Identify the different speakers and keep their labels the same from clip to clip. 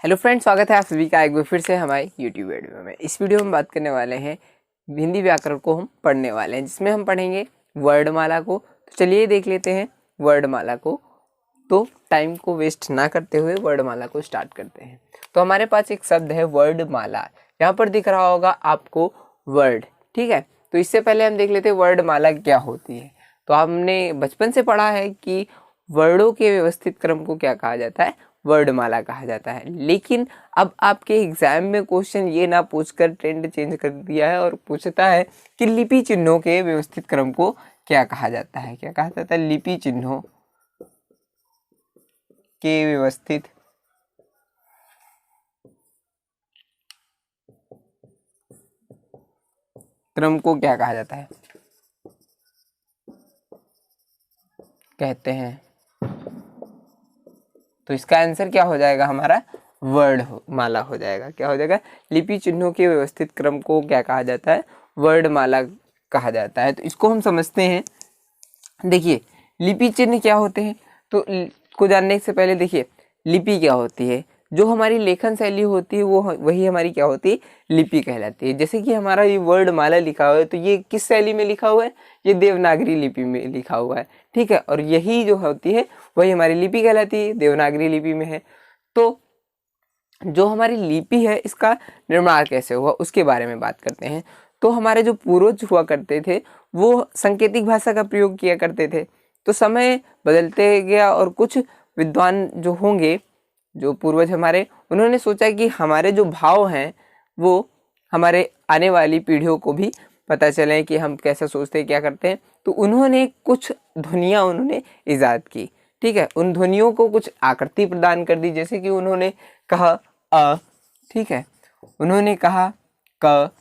Speaker 1: Hello friends, स्वागत है आप सभी का एक बार फिर से हमारे यूट्यूब वीडियो में। इस वीडियो में बात करने वाले हैं हिंदी व्याकरण को हम पढ़ने वाले हैं, जिसमें हम पढ़ेंगे वर्णमाला को। तो चलिए देख लेते हैं वर्णमाला को। तो टाइम को वेस्ट ना करते हुए वर्णमाला को स्टार्ट करते हैं। तो हमारे पास एक शब्द है वर्णमाला। यहाँ पर दिख रहा होगा आपको वर्ड, ठीक है। तो इससे पहले हम देख लेते हैं वर्णमाला क्या होती है। तो हमने बचपन से पढ़ा है कि वर्डों के व्यवस्थित क्रम को क्या कहा जाता है, वर्णमाला कहा जाता है। लेकिन अब आपके एग्जाम में क्वेश्चन ये ना पूछकर ट्रेंड चेंज कर दिया है और पूछता है कि लिपि चिन्हों के व्यवस्थित क्रम को क्या कहा जाता है। क्या कहा जाता है? लिपि चिन्हों के व्यवस्थित क्रम को क्या कहा जाता है, कहते हैं। तो इसका आंसर क्या हो जाएगा हमारा? वर्णमाला हो जाएगा। क्या हो जाएगा? लिपि चिन्हों के व्यवस्थित क्रम को क्या कहा जाता है? वर्णमाला कहा जाता है। तो इसको हम समझते हैं। देखिए लिपि चिन्ह क्या होते हैं, तो को जानने से पहले देखिए लिपि क्या होती है। जो हमारी लेखन शैली होती है वो वही हमारी क्या होती है? लिपि कहलाती है। जैसे कि हमारा ये वर्णमाला लिखा हुआ है, तो ये किस शैली में लिखा हुआ है? ये देवनागरी लिपि में लिखा हुआ है, ठीक है। और यही जो होती है वही हमारी लिपि कहलाती है, देवनागरी लिपि में है। तो जो हमारी लिपि है इसका निर्माण कैसे हुआ उसके बारे में बात करते हैं। तो हमारे जो पूर्वज हुआ करते थे वो सांकेतिक भाषा का प्रयोग किया करते थे। तो समय बदलते गया और कुछ विद्वान जो होंगे, जो पूर्वज हमारे, उन्होंने सोचा कि हमारे जो भाव हैं वो हमारे आने वाली पीढ़ियों को भी पता चले कि हम कैसा सोचते हैं, क्या करते हैं। तो उन्होंने कुछ ध्वनियाँ उन्होंने ईजाद की, ठीक है। उन ध्वनियों को कुछ आकृति प्रदान कर दी। जैसे कि उन्होंने कहा अ, ठीक है, उन्होंने कहा क,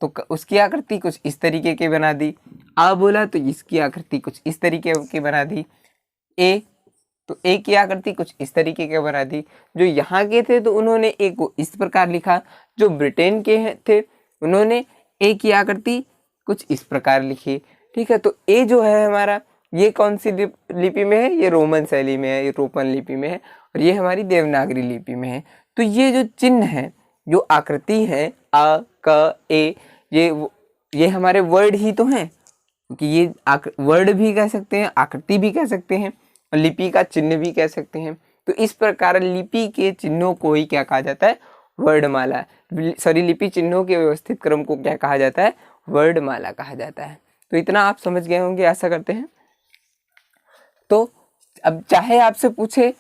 Speaker 1: तो उसकी आकृति कुछ इस तरीके की बना दी। आ बोला तो इसकी आकृति कुछ इस तरीके की बना दी। ए, तो ए की आकृति कुछ इस तरीके के बना दी। जो यहाँ के थे तो उन्होंने ए को इस प्रकार लिखा। जो ब्रिटेन के थे उन्होंने ए की आकृति कुछ इस प्रकार लिखी, ठीक है। तो ए जो है हमारा, ये कौन सी लिपि में है? ये रोमन शैली में है, ये रोमन लिपि में है। और ये हमारी देवनागरी लिपि में है। तो ये जो चिन्ह है, जो आकृति है आ, क, ए, ये हमारे वर्ड ही तो हैं, क्योंकि ये वर्ड भी कह सकते हैं, आकृति भी कह सकते हैं, और लिपि का चिन्ह भी कह सकते हैं। तो इस प्रकार लिपि के चिन्हों को ही क्या कहा जाता है? वर्णमाला। सॉरी, लिपि चिन्हों के व्यवस्थित क्रम को क्या कहा जाता है? वर्णमाला कहा जाता है। तो इतना आप समझ गए होंगे, आशा करते हैं। तो अब चाहे आपसे पूछे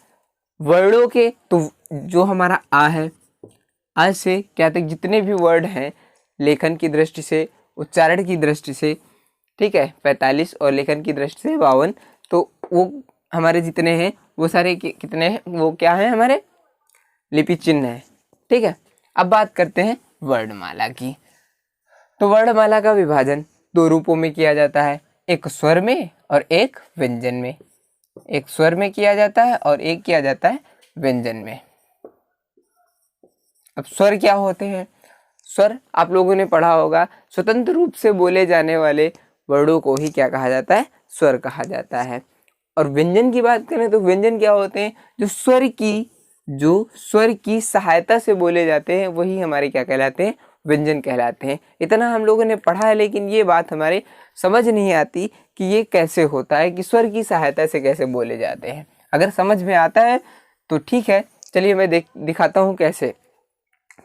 Speaker 1: वर्डों के, तो जो हमारा आ है, आ से क्या तक जितने भी वर्ड हैं लेखन की दृष्टि से, उच्चारण की दृष्टि से, ठीक है, 45 और लेखन की दृष्टि से 52, तो वो हमारे जितने हैं वो सारे कितने हैं? वो क्या है? हमारे लिपि चिन्ह है, ठीक है। अब बात करते हैं वर्णमाला की। तो वर्णमाला का विभाजन दो रूपों में किया जाता है, एक स्वर में और एक व्यंजन में। एक स्वर में किया जाता है और एक किया जाता है व्यंजन में। अब स्वर क्या होते हैं? स्वर आप लोगों ने पढ़ा होगा, स्वतंत्र रूप से बोले जाने वाले वर्डों को ही क्या कहा जाता है? स्वर कहा जाता है। और व्यंजन की बात करें तो व्यंजन क्या होते हैं? जो स्वर की सहायता से बोले जाते हैं वही हमारे क्या कहलाते हैं? व्यंजन कहलाते हैं। इतना हम लोगों ने पढ़ा है, लेकिन ये बात हमारे समझ नहीं आती कि ये कैसे होता है, कि स्वर की सहायता से कैसे बोले जाते हैं। अगर समझ में आता है तो ठीक है, चलिए मैं दिखाता हूँ कैसे।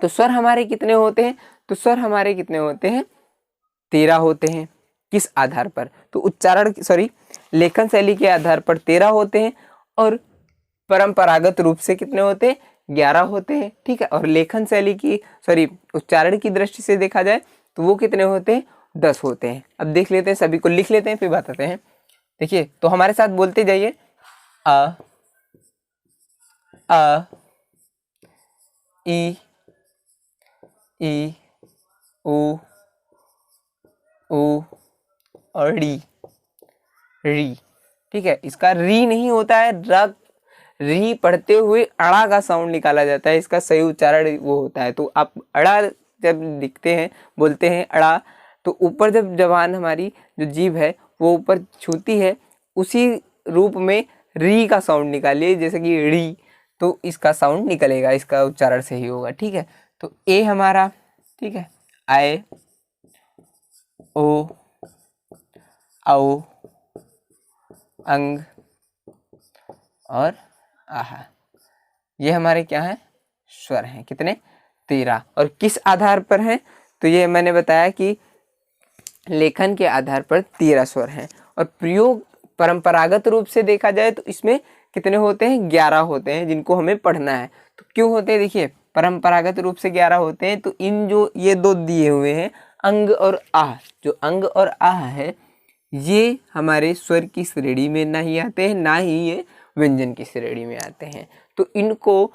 Speaker 1: तो स्वर हमारे कितने होते हैं? तो स्वर हमारे कितने होते हैं? 13 होते हैं। किस आधार पर? तो लेखन शैली के आधार पर 13 होते हैं, और परंपरागत रूप से कितने होते हैं? 11 होते हैं, ठीक है। और लेखन शैली की उच्चारण की दृष्टि से देखा जाए तो वो कितने होते हैं? 10 होते हैं। अब देख लेते हैं, सभी को लिख लेते हैं फिर बताते हैं। देखिए, तो हमारे साथ बोलते जाइए। अ, ई, उ, और री, ठीक है। इसका री नहीं होता है, री पढ़ते हुए अड़ा का साउंड निकाला जाता है। इसका सही उच्चारण वो होता है। तो आप अड़ा जब लिखते हैं, बोलते हैं अड़ा, तो ऊपर जब जबान हमारी जो जीभ है वो ऊपर छूती है, उसी रूप में री का साउंड निकालिए, जैसे कि री। तो इसका साउंड निकलेगा, इसका उच्चारण सही होगा। ठीक है, तो ए हमारा, ठीक है, आए, ओ, औ, अंग और आहा, ये हमारे क्या है, स्वर हैं। कितने, 13। और किस आधार पर हैं, तो ये मैंने बताया कि लेखन के आधार पर 13 स्वर हैं। और प्रयोग परंपरागत रूप से देखा जाए तो इसमें कितने होते हैं, 11 होते हैं, जिनको हमें पढ़ना है। तो क्यों होते हैं, देखिए परंपरागत रूप से 11 होते हैं। तो इन जो ये दो दिए हुए हैं, अंग और आह, जो अंग और आह है, ये हमारे स्वर की श्रेणी में नहीं आते हैं, ना ही ये व्यंजन की श्रेणी में आते हैं। तो इनको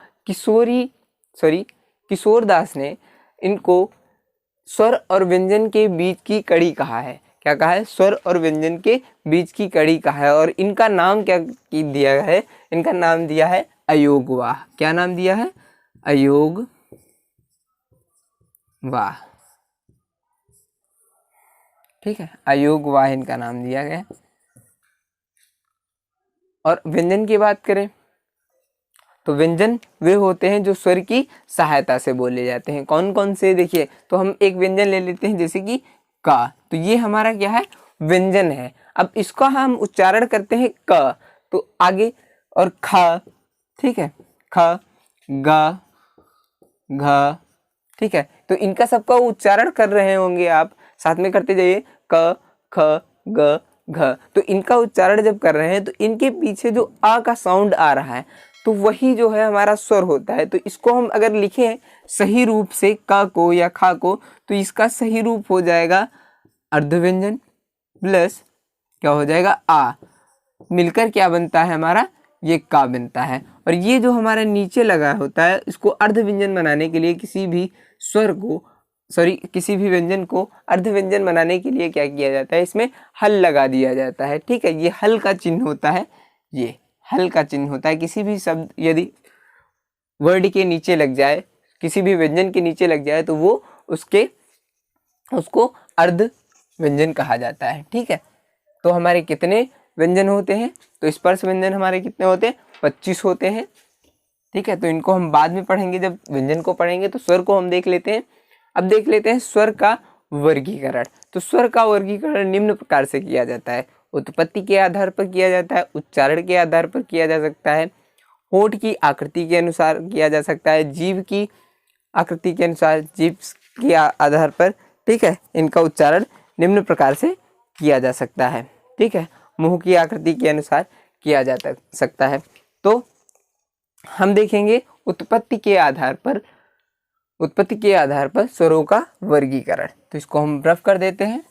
Speaker 1: किशोरदास ने इनको स्वर और व्यंजन के बीच की कड़ी कहा है। क्या कहा है, स्वर और व्यंजन के बीच की कड़ी कहा है। और इनका नाम क्या दिया है, इनका नाम दिया है अयोगवाह। क्या नाम दिया है, अयोगवाह। ठीक है, अयोगवाह इनका नाम दिया गया। और व्यंजन की बात करें तो व्यंजन वे होते हैं जो स्वर की सहायता से बोले जाते हैं। कौन कौन से, देखिए, तो हम एक व्यंजन ले लेते हैं, जैसे कि का, तो ये हमारा क्या है, व्यंजन है। अब इसका हम उच्चारण करते हैं क, तो आगे और ख, ठीक है, ख, ग, घ, ठीक है, तो इनका सबका उच्चारण कर रहे होंगे आप, साथ में करते जाइए, क, ख, ग, घ। तो इनका उच्चारण जब कर रहे हैं तो इनके पीछे जो आ का साउंड आ रहा है, तो वही जो है हमारा स्वर होता है। तो इसको हम अगर लिखें सही रूप से क को या खा को, तो इसका सही रूप हो जाएगा अर्धव्यंजन प्लस क्या हो जाएगा, आ, मिलकर क्या बनता है हमारा, ये का बनता है। और ये जो हमारा नीचे लगा होता है, इसको अर्धव्यंजन बनाने के लिए किसी भी व्यंजन को अर्धव्यंजन बनाने के लिए क्या किया जाता है, इसमें हल लगा दिया जाता है। ठीक है, ये हल का चिन्ह होता है, ये हल का चिन्ह होता है। किसी भी शब्द यदि वर्ड के नीचे लग जाए, किसी भी व्यंजन के नीचे लग जाए, तो वो उसको अर्ध व्यंजन कहा जाता है। ठीक है, तो हमारे कितने व्यंजन होते हैं, तो स्पर्श व्यंजन हमारे कितने होते हैं, 25 होते हैं। ठीक है, तो इनको हम बाद में पढ़ेंगे, जब व्यंजन को पढ़ेंगे। तो स्वर को हम देख लेते हैं। अब देख लेते हैं स्वर का वर्गीकरण। तो स्वर का वर्गीकरण निम्न प्रकार से किया जाता है। उत्पत्ति के आधार पर किया जाता है, उच्चारण के आधार पर किया जा सकता है, होठ की आकृति के अनुसार किया जा सकता है, जीभ की आकृति के अनुसार, जीभ के आधार पर, ठीक है, इनका उच्चारण निम्न प्रकार से किया जा सकता है। ठीक है, मुंह की आकृति के अनुसार किया जा सकता है। तो हम देखेंगे उत्पत्ति के आधार पर स्वरों का वर्गीकरण। तो इसको हम रफ कर देते हैं।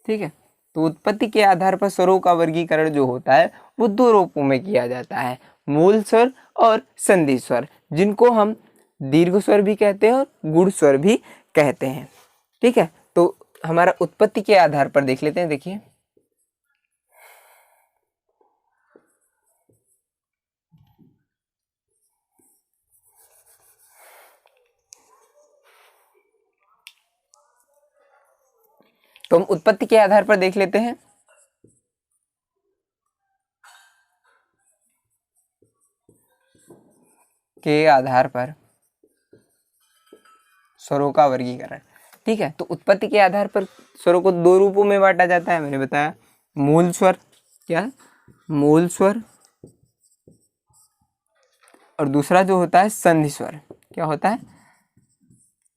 Speaker 1: ठीक है, तो उत्पत्ति के आधार पर स्वरों का वर्गीकरण जो होता है वो 2 रूपों में किया जाता है, मूल स्वर और संधि स्वर, जिनको हम दीर्घ स्वर भी कहते हैं और गुण स्वर भी कहते हैं। ठीक है, तो हमारा उत्पत्ति के आधार पर देख लेते हैं। देखिए, तो हम उत्पत्ति के आधार पर देख लेते हैं। के आधार पर स्वरों का वर्गीकरण। ठीक है, तो उत्पत्ति के आधार पर स्वरों को 2 रूपों में बांटा जाता है। मैंने बताया मूल स्वर, क्या, मूल स्वर, और दूसरा जो होता है संधि स्वर। क्या होता है,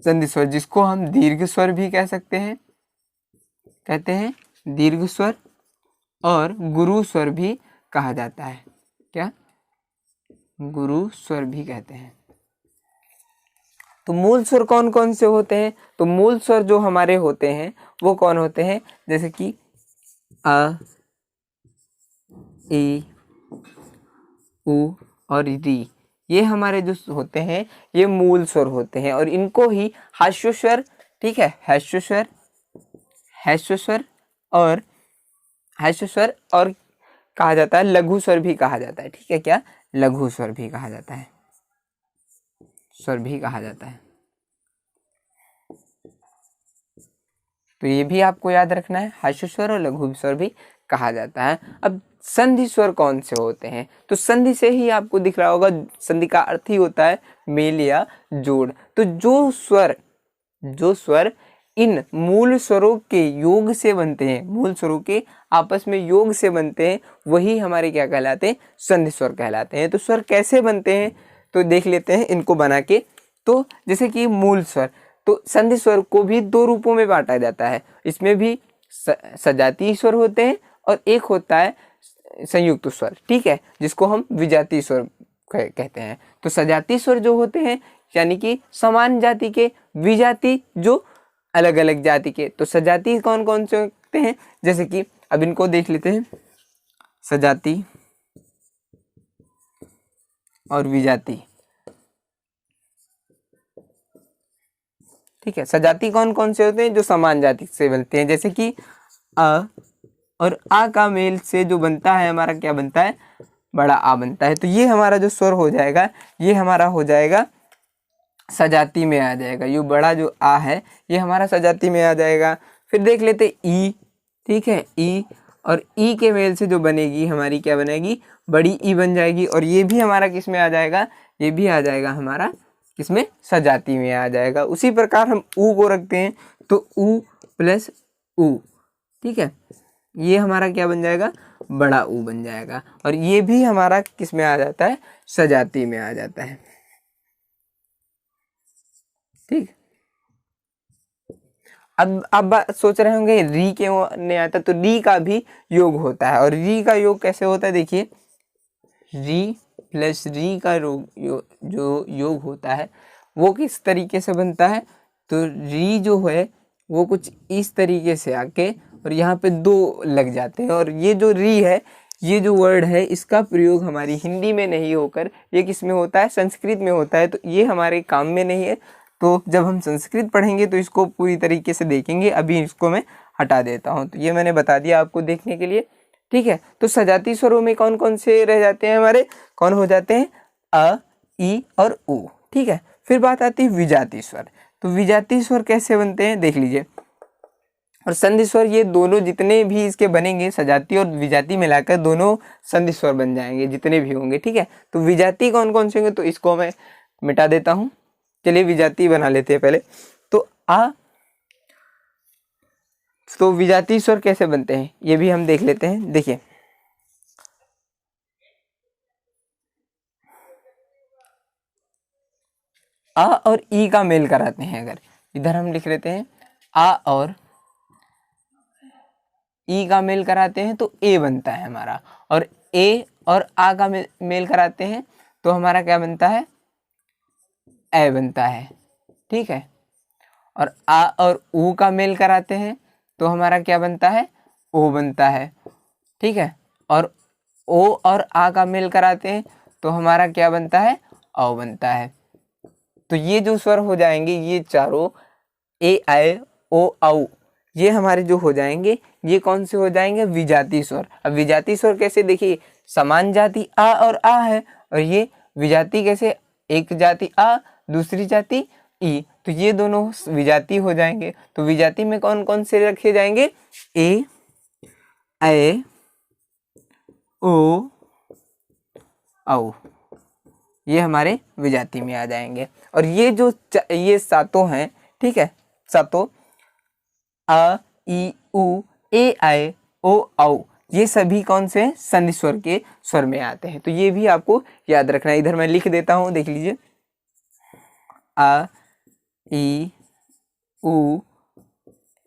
Speaker 1: संधि स्वर, जिसको हम दीर्घ स्वर भी कह सकते हैं, कहते हैं दीर्घ स्वर, और गुरु स्वर भी कहा जाता है। क्या, गुरु स्वर भी कहते हैं। तो मूल स्वर कौन कौन से होते हैं, तो मूल स्वर जो हमारे होते हैं वो कौन होते हैं, जैसे कि अ, ई, उ और री, ये हमारे जो होते हैं ये मूल स्वर होते हैं। और इनको ही हास्य स्वर, ठीक है, हास्य स्वर और कहा जाता है लघु स्वर भी कहा जाता है। ठीक है, क्या, लघु स्वर भी कहा जाता है, तो ये भी आपको याद रखना है, हास्य स्वर और लघु स्वर भी कहा जाता है। अब संधि स्वर कौन से होते हैं, तो संधि से ही आपको दिख रहा होगा, संधि का अर्थ ही होता है मेल या जोड़। तो जो स्वर इन मूल स्वरों के योग से बनते हैं, मूल स्वरों के आपस में योग से बनते हैं, वही हमारे क्या कहलाते हैं, संधि स्वर कहलाते हैं। तो स्वर कैसे बनते हैं तो देख लेते हैं इनको बना के। तो जैसे कि मूल स्वर, तो संधि स्वर को भी दो रूपों में बांटा जाता है। इसमें भी सजातीय स्वर होते हैं और एक होता है संयुक्त स्वर, ठीक है, जिसको हम विजातीय स्वर कहते हैं। तो सजातीय स्वर जो होते हैं यानी कि समान जाति के, विजाति जो अलग अलग जाति के। तो सजाती कौन कौन से होते हैं, जैसे कि अब इनको देख लेते हैं, सजाती और विजाति, ठीक है। सजाती कौन कौन से होते हैं, जो समान जाति से बनते हैं, जैसे कि अ और आ का मेल से जो बनता है हमारा क्या बनता है, बड़ा आ बनता है। तो ये हमारा जो स्वर हो जाएगा, ये हमारा हो जाएगा सजाती में आ जाएगा। ये बड़ा जो आ है ये हमारा सजाती में आ जाएगा। फिर देख लेते ई, ठीक है, ई, और ई के मेल से जो बनेगी हमारी क्या बनेगी, बड़ी ई बन जाएगी। और ये भी हमारा किस में आ जाएगा, ये भी आ जाएगा हमारा किसमें, सजाती में आ जाएगा। उसी प्रकार हम ऊ को रखते हैं, तो ऊ प्लस ऊ, ठीक है, ये हमारा क्या बन जाएगा, बड़ा ऊ बन जाएगा। और ये भी हमारा किस में आ जाता है, सजाती में आ जाता है, ठीक। अब आप सोच रहे होंगे री क्यों नहीं आता, तो री का भी योग होता है। और री का योग कैसे होता है, देखिए, री प्लस री का जो योग होता है वो किस तरीके से बनता है, तो री जो है वो कुछ इस तरीके से आके और यहाँ पे दो लग जाते हैं। और ये जो री है, ये जो वर्ड है, इसका प्रयोग हमारी हिंदी में नहीं होकर ये किस में होता है, संस्कृत में होता है। तो ये हमारे काम में नहीं है। तो जब हम संस्कृत पढ़ेंगे तो इसको पूरी तरीके से देखेंगे। अभी इसको मैं हटा देता हूँ। तो ये मैंने बता दिया आपको देखने के लिए, ठीक है। तो सजाती स्वरों में कौन कौन से रह जाते हैं हमारे, कौन हो जाते हैं, अ, ई और उ, ठीक है। फिर बात आती है विजाती स्वर। तो विजाती स्वर कैसे बनते हैं देख लीजिए। और संधि स्वर, ये दोनों जितने भी इसके बनेंगे, सजाती और विजाती मिलाकर दोनों संधि स्वर बन जाएंगे जितने भी होंगे, ठीक है। तो विजाती कौन कौन से होंगे, तो इसको मैं मिटा देता हूँ। चलिए विजाती बना लेते हैं पहले। तो आ, तो विजाती स्वर कैसे बनते हैं ये भी हम देख लेते हैं। देखिए, आ और ई का मेल कराते हैं। अगर इधर हम लिख लेते हैं आ और ई का मेल कराते हैं तो ए बनता है हमारा। और ए और आ का मेल कराते हैं तो हमारा क्या बनता है, ए बनता है, ठीक है। और आ और ऊ का मेल कराते हैं तो हमारा क्या बनता है, ओ बनता है, ठीक है। और ओ और आ का मेल कराते हैं तो हमारा क्या बनता है, औ बनता है। तो ये जो स्वर हो जाएंगे, ये चारों ए, आए, ओ, औ, ये हमारे जो हो जाएंगे, ये कौन से हो जाएंगे, विजाती स्वर। अब विजाती स्वर कैसे, देखिए, समान जाति आ और आ है, और ये विजाती कैसे, एक जाति आ, दूसरी जाति ई, तो ये दोनों विजाती हो जाएंगे। तो विजाती में कौन कौन से रखे जाएंगे, ए, ओ, औ, ये हमारे विजाती में आ जाएंगे। और ये जो ये सातों हैं, ठीक है, सातों अ, ई, उ, ए, आए, ओ, औ, ये सभी कौन से हैं, संधि स्वर के स्वर में आते हैं। तो ये भी आपको याद रखना है। इधर मैं लिख देता हूं, देख लीजिए, आ, ई, उ,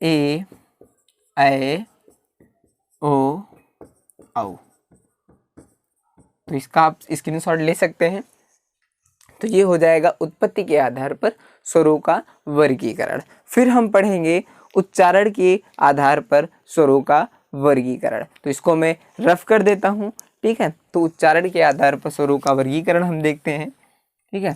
Speaker 1: ए, ऐ, ओ, औ। तो इसका आप स्क्रीनशॉट ले सकते हैं। तो ये हो जाएगा उत्पत्ति के आधार पर स्वरों का वर्गीकरण। फिर हम पढ़ेंगे उच्चारण के आधार पर स्वरों का वर्गीकरण। तो इसको मैं रफ कर देता हूँ, ठीक है। तो उच्चारण के आधार पर स्वरों का वर्गीकरण हम देखते हैं, ठीक है।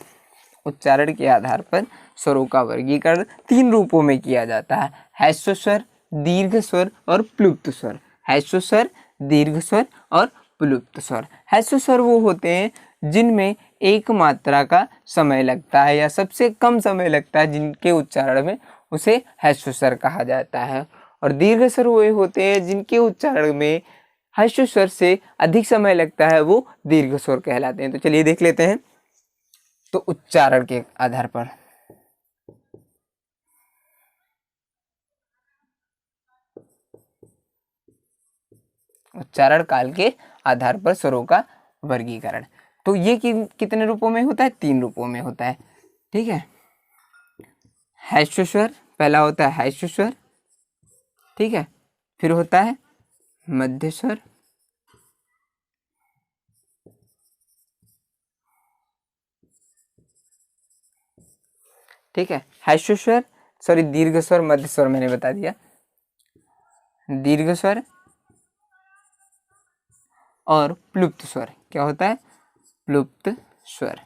Speaker 1: उच्चारण के आधार पर स्वरों का वर्गीकरण तीन रूपों में किया जाता है, ह्रस्व स्वर, दीर्घ स्वर और प्लुप्त स्वर। ह्रस्व स्वर, दीर्घ स्वर और प्लुप्त स्वर। ह्रस्व स्वर वो होते हैं जिनमें एक मात्रा का समय लगता है या सबसे कम समय लगता है, जिनके उच्चारण में उसे ह्रस्व स्वर कहा जाता है। और दीर्घ स्वर वो होते हैं जिनके उच्चारण में ह्रस्व स्वर से अधिक समय लगता है वो दीर्घ स्वर कहलाते हैं। तो चलिए देख लेते हैं। तो उच्चारण के आधार पर उच्चारण काल के आधार पर स्वरों का वर्गीकरण। तो ये कितने रूपों में होता है? 3 रूपों में होता है। ठीक है, ह्रस्व स्वर पहला होता है ह्रस्व स्वर, ठीक है, फिर होता है मध्य स्वर, ठीक है, ह्रस्व स्वर, सॉरी दीर्घ स्वर, मध्य स्वर मैंने बता दिया, दीर्घ स्वर और प्लुप्त स्वर। क्या होता है? प्लुप्त स्वर।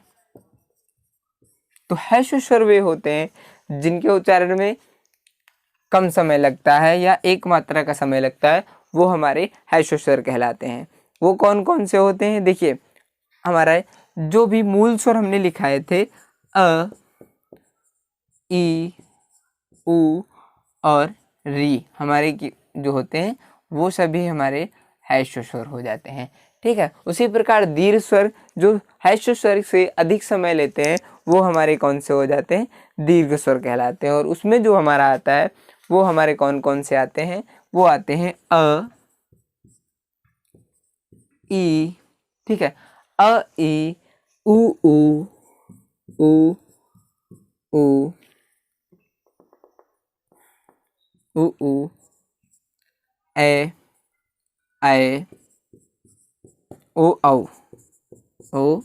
Speaker 1: तो ह्रस्व स्वर वे होते हैं जिनके उच्चारण में कम समय लगता है या एक मात्रा का समय लगता है, वो हमारे ह्रस्व स्वर कहलाते हैं। वो कौन कौन से होते हैं? देखिए, हमारा जो भी मूल स्वर हमने लिखाए थे अ, ई, उ और री, हमारे जो होते हैं वो सभी हमारे ह्रस्व स्वर हो जाते हैं। ठीक है, उसी प्रकार दीर्घ स्वर जो ह्रस्व स्वर से अधिक समय लेते हैं वो हमारे कौन से हो जाते हैं? दीर्घ स्वर कहलाते हैं। और उसमें जो हमारा आता है वो हमारे कौन कौन से आते हैं? वो आते हैं अ, ई, ठीक है, अ, ई, उ, उ, उ, उ, ए, ऐ, ओ, औ, ओ,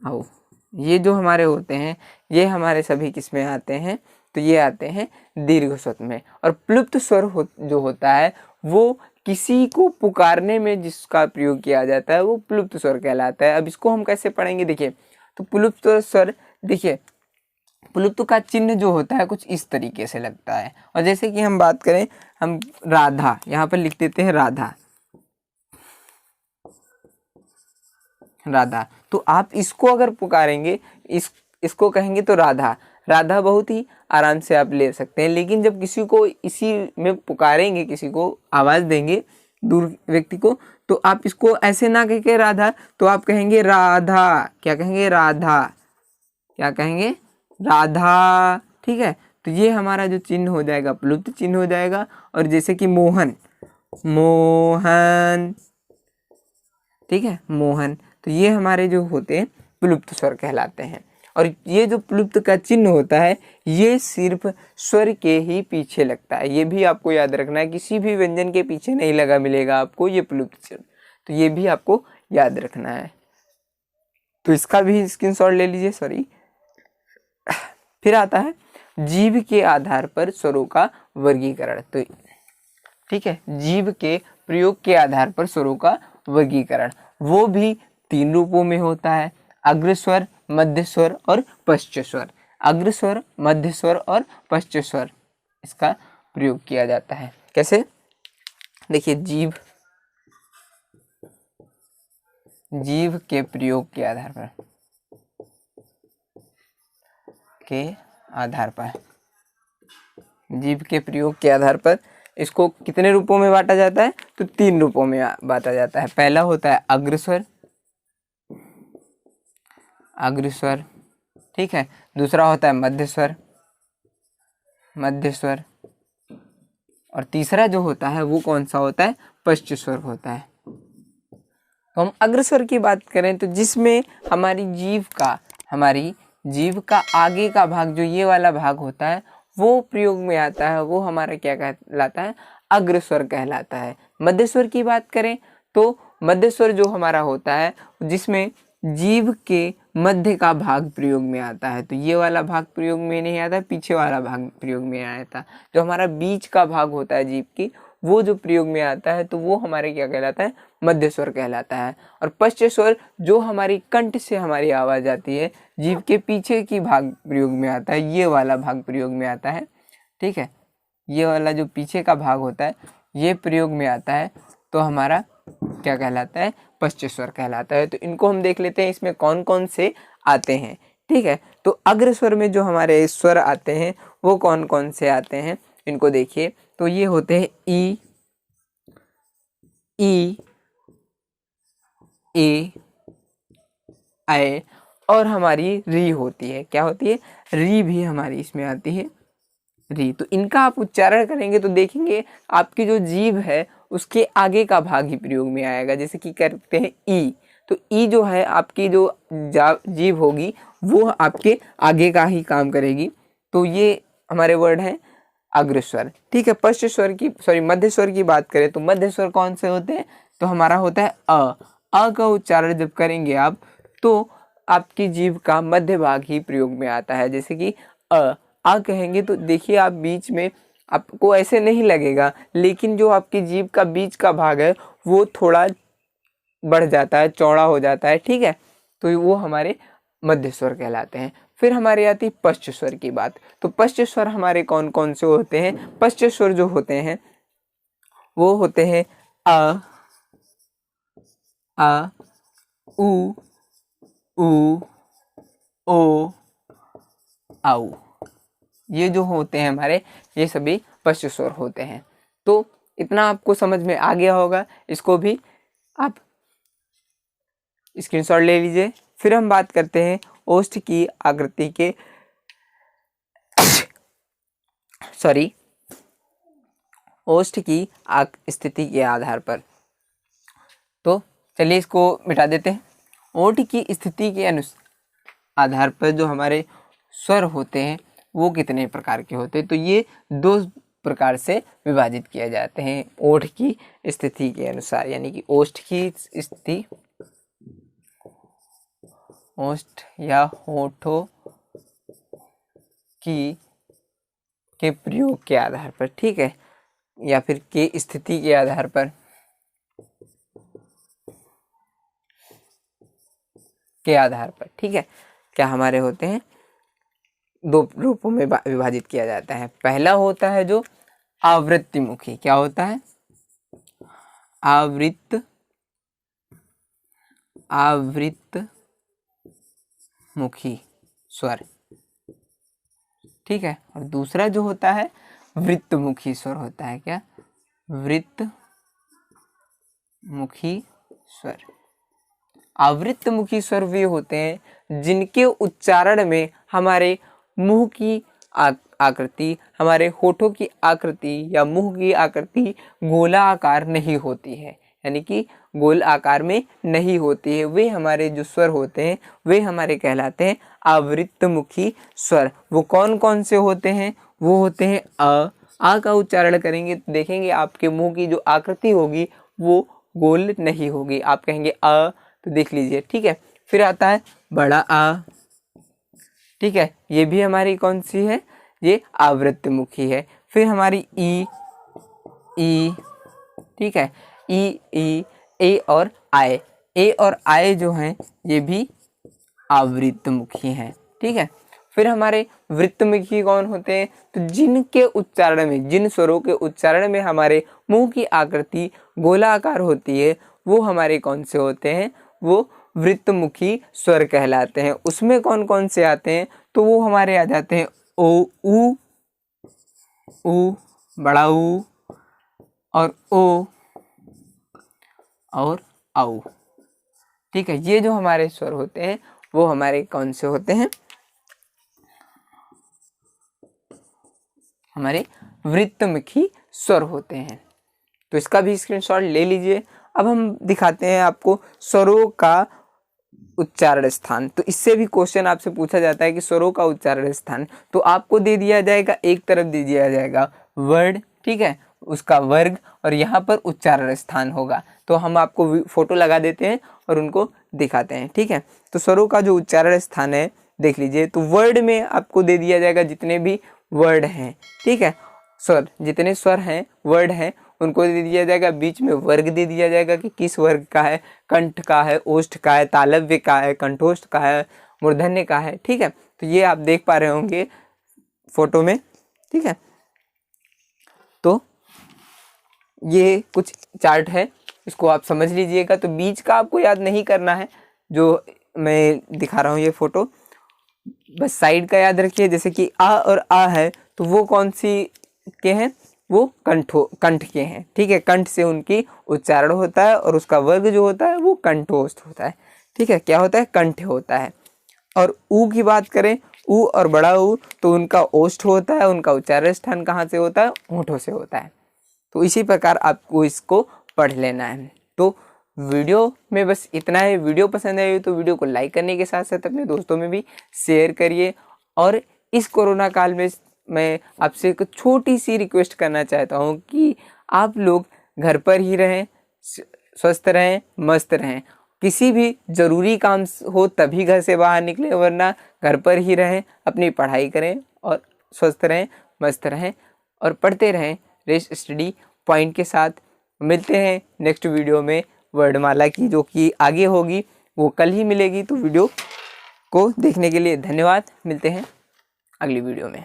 Speaker 1: औ। ये जो हमारे होते हैं ये हमारे सभी किस में आते हैं? तो ये आते हैं दीर्घ स्वर में। और प्लुप्त स्वर जो होता है वो किसी को पुकारने में जिसका प्रयोग किया जाता है वो प्लुप्त स्वर कहलाता है। अब इसको हम कैसे पढ़ेंगे? देखिए, तो प्लुप्त स्वर, देखिए प्लुप्त का चिन्ह जो होता है कुछ इस तरीके से लगता है। और जैसे कि हम बात करें, हम राधा यहाँ पर लिख देते हैं, राधा, राधा। तो आप इसको अगर पुकारेंगे, इसको कहेंगे तो राधा, राधा बहुत ही आराम से आप ले सकते हैं। लेकिन जब किसी को इसी में पुकारेंगे, किसी को आवाज देंगे दूर व्यक्ति को, तो आप इसको ऐसे ना कह के राधा, तो आप कहेंगे राधा। क्या कहेंगे? राधा। क्या कहेंगे? राधा। ठीक है, तो ये हमारा जो चिन्ह हो जाएगा प्लुप्त चिन्ह हो जाएगा। और जैसे कि मोहन, मोहन, ठीक है, मोहन, तो ये हमारे जो होते हैं प्लुप्त स्वर कहलाते हैं। और ये जो प्लुप्त का चिन्ह होता है ये सिर्फ स्वर के ही पीछे लगता है। ये भी आपको याद रखना है, किसी भी व्यंजन के पीछे नहीं लगा मिलेगा आपको ये प्लुप्त चिन्ह, तो ये भी आपको याद रखना है। तो इसका भी स्क्रीनशॉट ले लीजिए, सॉरी। फिर आता है जीभ के आधार पर स्वरों का वर्गीकरण। तो ठीक है, जीभ के प्रयोग के आधार पर स्वरों का वर्गीकरण, वो भी 3 रूपों में होता है, अग्रस्वर, मध्य स्वर और पश्च स्वर। अग्रस्वर, मध्य स्वर और पश्च स्वर, इसका प्रयोग किया जाता है। कैसे? देखिए, जीभ के प्रयोग के आधार पर, जीभ के प्रयोग के आधार पर इसको कितने रूपों में बांटा जाता है? तो 3 रूपों में बांटा जाता है। पहला होता है अग्रस्वर, अग्रस्वर, ठीक है, दूसरा होता है मध्य स्वर, मध्य स्वर, और तीसरा जो होता है वो कौन सा होता है? पश्च स्वर होता है। तो हम अग्रस्वर की बात करें तो जिसमें हमारी जीभ का आगे का भाग, जो ये वाला भाग होता है, वो प्रयोग में आता है, वो हमारा क्या कहलाता है? अग्रस्वर कहलाता है। मध्य स्वर की बात करें तो मध्य स्वर जो हमारा होता है जिसमें जीभ के मध्य का भाग प्रयोग में आता है, तो ये वाला भाग प्रयोग में नहीं आता, पीछे वाला भाग प्रयोग में आया था। जो हमारा बीच का भाग होता है जीभ की, वो जो प्रयोग में आता है तो वो हमारे क्या कहलाता है? मध्य स्वर कहलाता है। और पश्च स्वर जो हमारी कंठ से हमारी आवाज आती है, जीभ के पीछे की भाग प्रयोग में आता है, ये वाला भाग प्रयोग में आता है। ठीक है, ये वाला जो पीछे का भाग होता है ये प्रयोग में आता है, तो हमारा क्या कहलाता है? पश्च स्वर कहलाता है। तो इनको हम देख लेते हैं इसमें कौन कौन से आते हैं। ठीक है, तो अग्र स्वर में जो हमारे स्वर आते हैं वो कौन कौन से आते हैं, इनको देखिए। तो ये होते हैं ई, ई, ए, आई और हमारी री होती है। क्या होती है? री भी हमारी इसमें आती है, री। तो इनका आप उच्चारण करेंगे तो देखेंगे आपकी जो जीभ है उसके आगे का भाग ही प्रयोग में आएगा। जैसे कि करते हैं ई, तो ई जो है आपकी जो जीभ होगी वो आपके आगे का ही काम करेगी। तो ये हमारे वर्ड हैं अग्रस्वर। ठीक है, पश्च स्वर की मध्य स्वर की बात करें तो मध्य स्वर कौन से होते हैं? तो हमारा होता है अ। अ का उच्चारण जब करेंगे आप तो आपकी जीभ का मध्य भाग ही प्रयोग में आता है। जैसे कि आ कहेंगे तो देखिए आप बीच में आपको ऐसे नहीं लगेगा, लेकिन जो आपकी जीभ का बीच का भाग है वो थोड़ा बढ़ जाता है, चौड़ा हो जाता है। ठीक है, तो वो हमारे मध्य स्वर कहलाते हैं। फिर हमारे आती पश्च स्वर की बात। तो पश्च स्वर हमारे कौन कौन से होते हैं? पश्च स्वर जो होते हैं वो होते हैं आ, उ, ओ, आउ। ये जो होते हैं हमारे, ये सभी पश्च स्वर होते हैं। तो इतना आपको समझ में आ गया होगा, इसको भी आप स्क्रीनशॉट ले लीजिए। फिर हम बात करते हैं ओष्ठ की आकृति के ओष्ठ की स्थिति के आधार पर। तो चलिए इसको मिटा देते हैं। ओठ की स्थिति के आधार पर जो हमारे स्वर होते हैं वो कितने प्रकार के होते हैं? तो ये 2 प्रकार से विभाजित किए जाते हैं ओठ की स्थिति के अनुसार, यानी कि ओष्ठ की स्थिति, ओष्ठ या होठों की के प्रयोग के आधार पर। ठीक है, या फिर के स्थिति के आधार पर, के आधार पर। ठीक है, क्या हमारे होते हैं 2 रूपों में विभाजित किया जाता है। पहला होता है जो आवृत्तिमुखी। क्या होता है? आवृत्तमुखी स्वर। ठीक है, और दूसरा जो होता है वृत्तमुखी स्वर होता है। क्या? वृत्तमुखी स्वर। आवृत्तमुखी स्वर वे होते हैं जिनके उच्चारण में हमारे मुंह की आकृति, हमारे होठों की आकृति या मुंह की आकृति गोलाकार नहीं होती है, यानी कि गोल आकार में नहीं होती है। वे हमारे जो स्वर होते हैं वे हमारे कहलाते हैं आवृत्तमुखी स्वर। वो कौन कौन से होते हैं? वो होते हैं आ का उच्चारण करेंगे तो देखेंगे आपके मुंह की जो आकृति होगी वो गोल नहीं होगी, आप कहेंगे अ, तो देख लीजिए। ठीक है, फिर आता है बड़ा आ। ठीक है, ये भी हमारी कौन सी है? ये आवृत्तमुखी है। फिर हमारी ई, ठीक है, ई, ए और आय। ए और आय जो हैं ये भी आवृत्तमुखी हैं। ठीक है, फिर हमारे वृत्तमुखी कौन होते हैं? तो जिनके उच्चारण में, जिन स्वरों के उच्चारण में हमारे मुंह की आकृति गोलाकार होती है वो हमारे कौन से होते हैं? वो वृत्तमुखी स्वर कहलाते हैं। उसमें कौन कौन से आते हैं? तो वो हमारे आ जाते हैं ओ, उ, बड़ा ऊ और ओ और आउ। ठीक है, ये जो हमारे स्वर होते हैं वो हमारे कौन से होते हैं? हमारे वृत्तमुखी स्वर होते हैं। तो इसका भी स्क्रीनशॉट ले लीजिए। अब हम दिखाते हैं आपको स्वरों का उच्चारण स्थान। तो इससे भी क्वेश्चन आपसे पूछा जाता है कि स्वरों का उच्चारण स्थान, तो आपको दे दिया जाएगा, एक तरफ दे दिया जाएगा वर्ड, ठीक है, उसका वर्ग, और यहाँ पर उच्चारण स्थान होगा। तो हम आपको फोटो लगा देते हैं और उनको दिखाते हैं। ठीक है, तो स्वरों का जो उच्चारण स्थान है देख लीजिए। तो वर्ड में आपको दे दिया जाएगा जितने भी वर्ड हैं, ठीक है, स्वर, जितने स्वर हैं, वर्ड हैं, उनको दे दिया जाएगा। बीच में वर्ग दे दिया जाएगा कि किस वर्ग का है, कंठ का है, ओष्ठ का है, तालव्य का है, कंठोष्ठ का है, मूर्धन्य का है। ठीक है, तो ये आप देख पा रहे होंगे फोटो में। ठीक है, तो ये कुछ चार्ट है, इसको आप समझ लीजिएगा। तो बीच का आपको याद नहीं करना है, जो मैं दिखा रहा हूँ ये फोटो, बस साइड का याद रखिए। जैसे कि आ और आ है तो वो कौन सी के हैं? वो कंठ के हैं, ठीक है। कंठ से उनकी उच्चारण होता है और उसका वर्ग जो होता है वो कंठोष्ठ होता है, ठीक है। क्या होता है? कंठ होता है। और ऊ की बात करें, ऊ और बड़ा ऊ, तो उनका ओष्ठ होता है, उनका उच्चारण स्थान कहाँ से होता है? होंठों से होता है। तो इसी प्रकार आपको इसको पढ़ लेना है। तो वीडियो में बस इतना है। वीडियो पसंद आई तो वीडियो को लाइक करने के साथ साथ अपने दोस्तों में भी शेयर करिए। और इस कोरोना काल में मैं आपसे एक छोटी सी रिक्वेस्ट करना चाहता हूँ कि आप लोग घर पर ही रहें, स्वस्थ रहें, मस्त रहें। किसी भी ज़रूरी काम हो तभी घर से बाहर निकलें, वरना घर पर ही रहें, अपनी पढ़ाई करें और स्वस्थ रहें, मस्त रहें और पढ़ते रहें रेस्ट स्टडी पॉइंट के साथ। मिलते हैं नेक्स्ट वीडियो में वर्णमाला की, जो कि आगे होगी, वो कल ही मिलेगी। तो वीडियो को देखने के लिए धन्यवाद। मिलते हैं अगली वीडियो में।